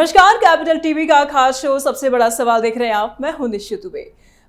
नमस्कार, capital TV का खास शो सबसे बड़ा सवाल देख रहे हैं आप। मैं हूं निश्चित दुबे।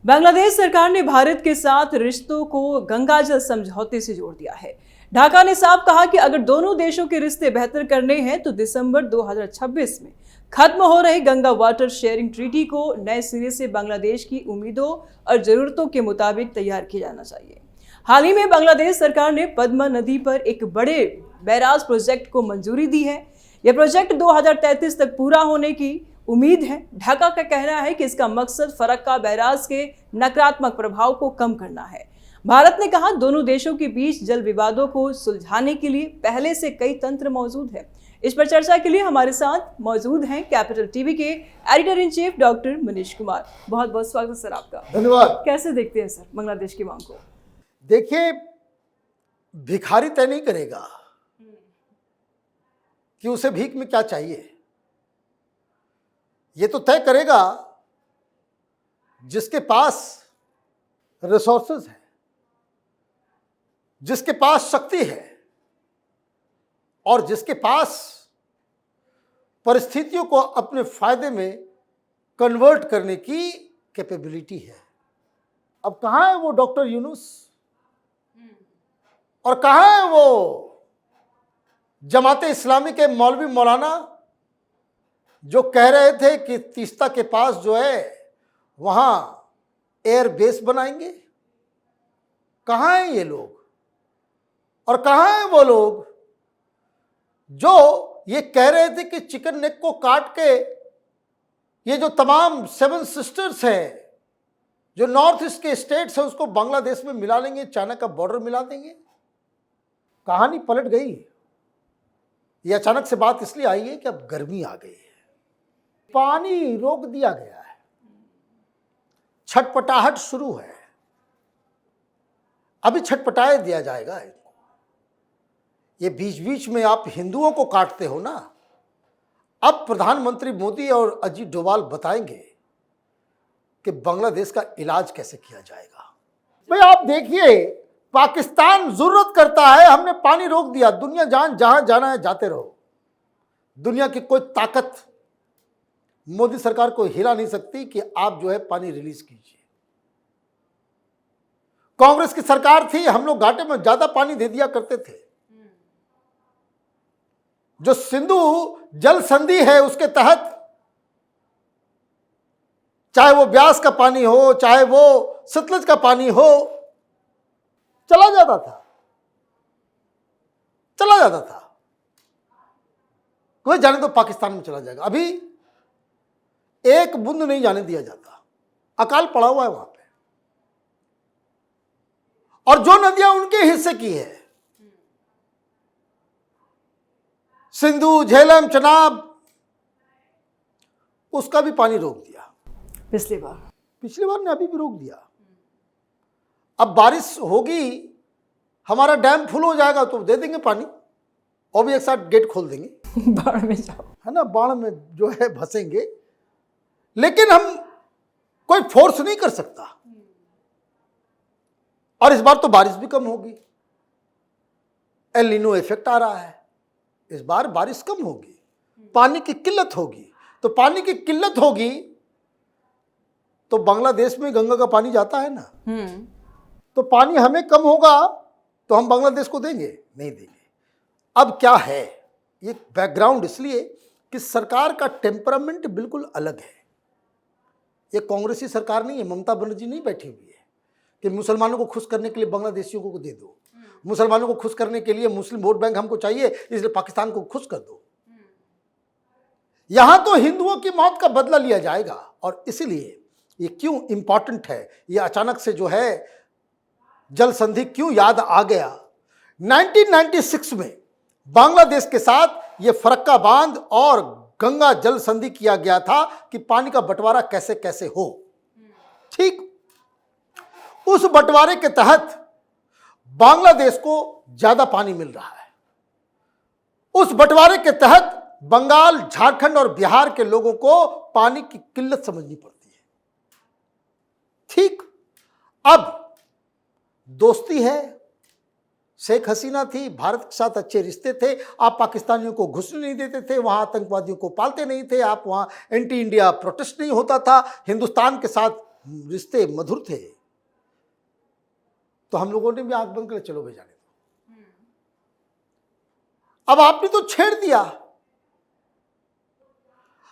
बांग्लादेश सरकार ने भारत के साथ रिश्तों को गंगाजल समझौते से जोड़ दिया है। ढाका ने साफ कहा कि अगर दोनों देशों के रिश्ते बेहतर करने हैं तो दिसंबर 2026 में खत्म हो रही गंगा वाटर शेयरिंग ट्रीटी को नए सिरे से बांग्लादेश की उम्मीदों और जरूरतों के मुताबिक तैयार किया जाना चाहिए। हाल ही में बांग्लादेश सरकार ने पद्मा नदी पर एक बड़े बैराज प्रोजेक्ट को मंजूरी दी है। यह प्रोजेक्ट 2033 तक पूरा होने की उम्मीद है। ढाका का कहना है कि इसका मकसद फरक्का बैराज के नकारात्मक प्रभाव को कम करना है। भारत ने कहा दोनों देशों के बीच जल विवादों को सुलझाने के लिए पहले से कई तंत्र मौजूद है। इस पर चर्चा के लिए हमारे साथ मौजूद हैं कैपिटल टीवी के editor in chief doctor Manish Kumar. बहुत बहुत स्वागत सर आपका। धन्यवाद। कैसे देखते हैं सर बांग्लादेश की मांग को? देखिए, भिखारी तय नहीं करेगा कि उसे भीख में क्या चाहिए। ये तो तय करेगा जिसके पास रिसोर्सेज है, जिसके पास शक्ति है और जिसके पास परिस्थितियों को अपने फायदे में कन्वर्ट करने की कैपेबिलिटी है। अब कहाँ है वो डॉक्टर यूनुस और कहाँ है वो जमाते इस्लामी के मौलवी मौलाना जो कह रहे थे कि तीस्ता के पास जो है वहां एयर बेस बनाएंगे? कहाँ हैं ये लोग? और कहाँ हैं वो लोग जो ये कह रहे थे कि चिकन नेक को काट के ये जो तमाम 7 सिस्टर्स हैं, जो नॉर्थ ईस्ट के स्टेट्स हैं, उसको बांग्लादेश में मिला लेंगे, चाइना का बॉर्डर मिला देंगे? कहानी पलट गई। ये अचानक से बात इसलिए आई है कि अब गर्मी आ गई है, पानी रोक दिया गया है, छटपटाहट शुरू है। अभी छटपटाए दिया जाएगा इनको। ये बीच बीच में आप हिंदुओं को काटते हो ना। अब प्रधानमंत्री मोदी और अजीत डोभाल बताएंगे कि बांग्लादेश का इलाज कैसे किया जाएगा। भाई आप देखिए, पाकिस्तान जरूरत करता है, हमने पानी रोक दिया, दुनिया जहां जाना है जाते रहो। दुनिया की कोई ताकत मोदी सरकार को हिला नहीं सकती कि आप जो है पानी रिलीज कीजिए। कांग्रेस की सरकार थी, हम लोग घाटे में ज्यादा पानी दे दिया करते थे। जो सिंधु जल संधि है उसके तहत चाहे वो ब्यास का पानी हो, चाहे वो सतलज का पानी हो, चला जाता था। कोई जाने तो पाकिस्तान में चला जाएगा। अभी एक बूंद नहीं जाने दिया जाता, अकाल पड़ा हुआ है वहां पे। और जो नदियां उनके हिस्से की है, सिंधु, झेलम, चनाब, उसका भी पानी रोक दिया पिछली बार ने, अभी भी रोक दिया। अब बारिश होगी, हमारा डैम फुल हो जाएगा तो दे देंगे पानी, और भी एक साथ गेट खोल देंगे। बाढ़ में जाओ, है ना, बाढ़ में जो है भसेंगे। लेकिन हम कोई फोर्स नहीं कर सकता। और इस बार तो बारिश भी कम होगी, एल नीनो इफेक्ट आ रहा है। इस बार बारिश कम होगी, पानी की किल्लत होगी। तो पानी की किल्लत होगी तो बांग्लादेश में गंगा का पानी जाता है ना, तो पानी हमें कम होगा तो हम बांग्लादेश को देंगे? नहीं देंगे। अब क्या है, ये बैकग्राउंड इसलिए कि सरकार का टेम्परामेंट बिल्कुल अलग है। ये कांग्रेसी सरकार नहीं है, ममता बनर्जी नहीं बैठी हुई है कि मुसलमानों को खुश करने के लिए बांग्लादेशियों को दे दो, मुसलमानों को खुश करने के लिए मुस्लिम वोट बैंक हमको चाहिए इसलिए पाकिस्तान को खुश कर दो। यहां तो हिंदुओं की मौत का बदला लिया जाएगा। और इसीलिए ये क्यों इंपॉर्टेंट है, ये अचानक से जो है जल संधि क्यों याद आ गया। 1996 में बांग्लादेश के साथ ये फरक्का बांध और गंगा जल संधि किया गया था कि पानी का बंटवारा कैसे कैसे हो। ठीक उस बंटवारे के तहत बांग्लादेश को ज्यादा पानी मिल रहा है। उस बंटवारे के तहत बंगाल, झारखंड और बिहार के लोगों को पानी की किल्लत समझनी पड़ती है। ठीक अब दोस्ती है, शेख हसीना थी, भारत के साथ अच्छे रिश्ते थे, आप पाकिस्तानियों को घुसने नहीं देते थे, वहाँ आतंकवादियों को पालते नहीं थे, आप वहाँ एंटी इंडिया प्रोटेस्ट नहीं होता था, हिंदुस्तान के साथ रिश्ते मधुर थे। तो हम लोगों ने भी आंख बंद कर चलो भाई जाने दो। अब आपने तो छेड़ दिया,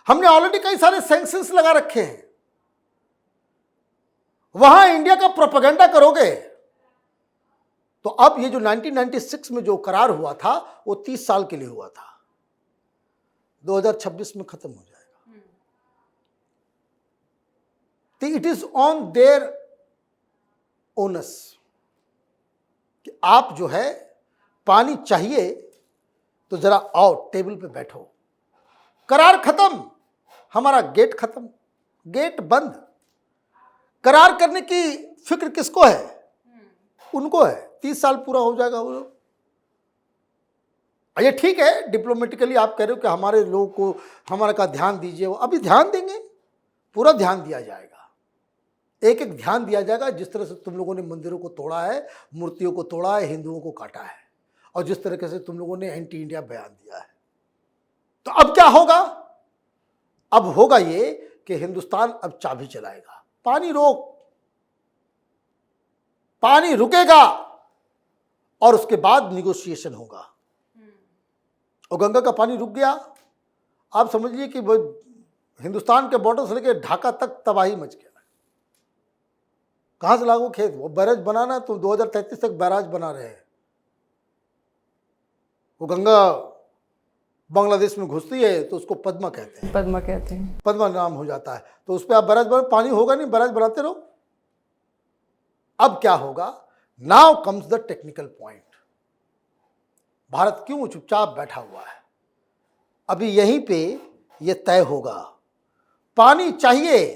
हमने ऑलरेडी कई सारे सैंक्शंस लगा रखे हैं, वहां इंडिया का प्रोपेगेंडा करोगे तो अब ये जो 1996 में जो करार हुआ था वो 30 साल के लिए हुआ था, 2026 में खत्म हो जाएगा। तो it is on their onus कि आप जो है पानी चाहिए तो जरा आओ टेबल पे बैठो। करार खत्म, हमारा गेट खत्म, गेट बंद। करार करने की फिक्र किसको है? उनको है। 30 साल पूरा हो जाएगा वो। ये ठीक है, डिप्लोमेटिकली आप कह रहे हो कि हमारे लोगों को हमारे का ध्यान दीजिए, वो अभी ध्यान देंगे, पूरा ध्यान दिया जाएगा, एक एक ध्यान दिया जाएगा। जिस तरह से तुम लोगों ने मंदिरों को तोड़ा है, मूर्तियों को तोड़ा है, हिंदुओं को काटा है, और जिस तरीके से तुम लोगों ने एंटी इंडिया बयान दिया है, तो अब क्या होगा? अब होगा ये कि हिंदुस्तान अब चाबी चलाएगा, पानी रोक, पानी रुकेगा और उसके बाद निगोशिएशन होगा। और गंगा का पानी रुक गया, आप समझिए कि हिंदुस्तान के बॉर्डर से लेकर ढाका तक तबाही मच गया। कहां से लागू खेत? वो बैराज बनाना तो 2033 तक बैराज बना रहे हैं। वो गंगा बांग्लादेश में घुसती है तो उसको पद्मा कहते हैं, पद्मा कहते हैं, पद्मा नाम हो जाता है। तो उस पर आप बैराज बना, पानी होगा नहीं, बैराज बनाते रहो। अब क्या होगा? Now comes the technical point. Bharat क्यों चुपचाप बैठा हुआ है? अभी यहीं पे ये तय होगा। पानी चाहिए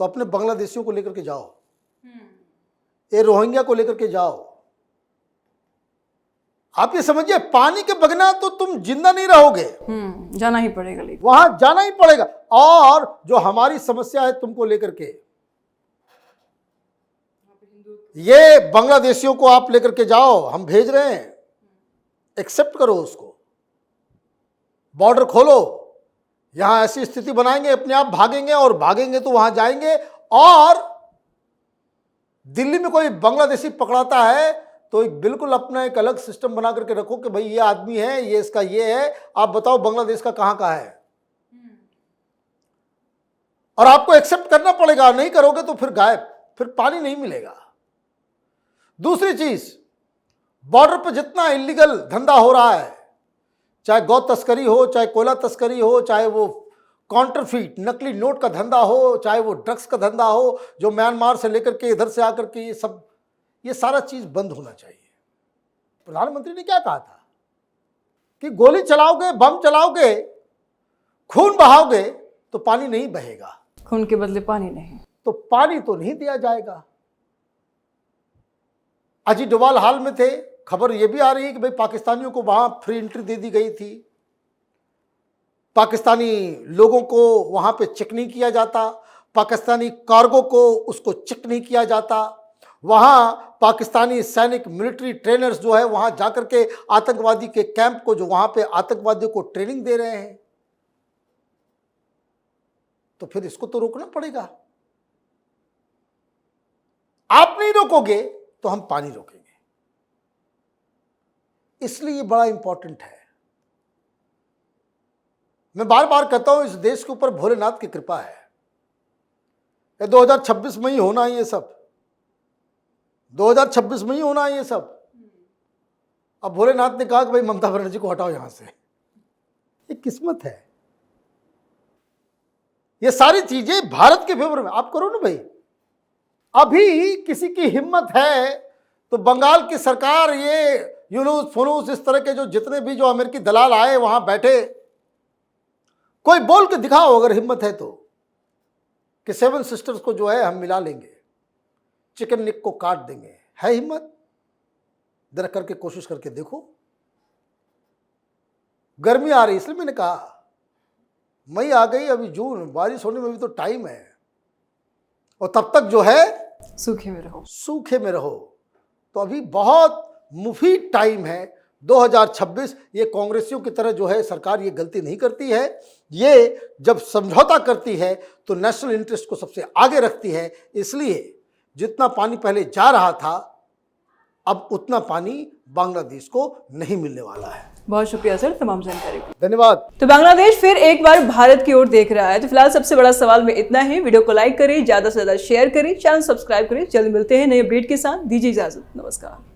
तो अपने बांग्लादेशियों को लेकर के जाओ, ये रोहिंग्या को लेकर के जाओ। आप ये समझिए, पानी के बगैर तो तुम जिंदा नहीं रहोगे, जाना ही पड़ेगा, लेकिन वहां जाना ही पड़ेगा। और जो हमारी समस्या है तुमको लेकर के, ये बांग्लादेशियों को आप लेकर के जाओ, हम भेज रहे हैं, एक्सेप्ट करो उसको, बॉर्डर खोलो, यहां ऐसी स्थिति बनाएंगे, अपने आप भागेंगे, और भागेंगे तो वहां जाएंगे। और दिल्ली में कोई बांग्लादेशी पकड़ाता है तो एक बिल्कुल अपना एक अलग सिस्टम बना करके रखो कि भाई ये आदमी है, ये इसका ये है, आप बताओ बांग्लादेश का कहां का है। और आपको एक्सेप्ट करना पड़ेगा, नहीं करोगे तो फिर गायब, फिर पानी नहीं मिलेगा। दूसरी चीज, बॉर्डर पर जितना इलीगल धंधा हो रहा है, चाहे गौ तस्करी हो, चाहे कोयला तस्करी हो, चाहे वो काउंटरफीट नकली नोट का धंधा हो, चाहे वो ड्रग्स का धंधा हो, जो म्यांमार से लेकर के इधर से आकर के ये सारा चीज बंद होना चाहिए। प्रधानमंत्री ने क्या कहा था कि गोली चलाओगे, बम चलाओगे, खून बहाओगे तो पानी नहीं बहेगा, खून के बदले पानी नहीं, तो पानी तो नहीं दिया जाएगा। अजीत डोभाल हाल में थे, खबर यह भी आ रही है कि भाई पाकिस्तानियों को वहां फ्री एंट्री दे दी गई थी, पाकिस्तानी लोगों को वहां पे चेक नहीं किया जाता, पाकिस्तानी कार्गो को उसको चेक नहीं किया जाता, वहां पाकिस्तानी सैनिक मिलिट्री ट्रेनर्स जो है वहां जाकर के आतंकवादी के कैंप को, जो वहां पे आतंकवादियों को ट्रेनिंग दे रहे हैं, तो फिर इसको तो रोकना पड़ेगा। आप नहीं रोकोगे तो हम पानी रोकेंगे। इसलिए ये बड़ा इंपॉर्टेंट है। मैं बार बार कहता हूं, इस देश के ऊपर भोलेनाथ की कृपा है। ये 2026 में ही होना है, ये सब 2026 में ही होना है ये सब। अब भोलेनाथ ने कहा कि भाई ममता बनर्जी को हटाओ यहां से, ये किस्मत है। ये सारी चीजें भारत के फेवर में आप करो ना भाई। अभी किसी की हिम्मत है तो बंगाल की सरकार, ये यूनुस फुनूस, इस तरह के जो जितने भी जो अमेरिकी दलाल आए वहां बैठे, कोई बोल के दिखाओ अगर हिम्मत है तो, कि 7 सिस्टर्स को जो है हम मिला लेंगे, चिकन निक को काट देंगे। है हिम्मत? जरा करके कोशिश करके देखो। गर्मी आ रही, इसलिए मैंने कहा मई आ गई, अभी जून, बारिश होने में भी तो टाइम है, और तब तक जो है सूखे में रहो, सूखे में रहो। तो अभी बहुत मुफीद टाइम है। 2026 ये कांग्रेसियों की तरह जो है सरकार ये गलती नहीं करती है। ये जब समझौता करती है तो नेशनल इंटरेस्ट को सबसे आगे रखती है। इसलिए जितना पानी पहले जा रहा था अब उतना पानी बांग्लादेश को नहीं मिलने वाला है। बहुत शुक्रिया सर तमाम जानकारी को। धन्यवाद। तो बांग्लादेश फिर एक बार भारत की ओर देख रहा है। तो फिलहाल सबसे बड़ा सवाल में इतना ही। वीडियो को लाइक करें, ज्यादा से ज्यादा शेयर करें, चैनल सब्सक्राइब करें। जल्द मिलते हैं नए अपडेट के साथ। दीजिए इजाजत, नमस्कार।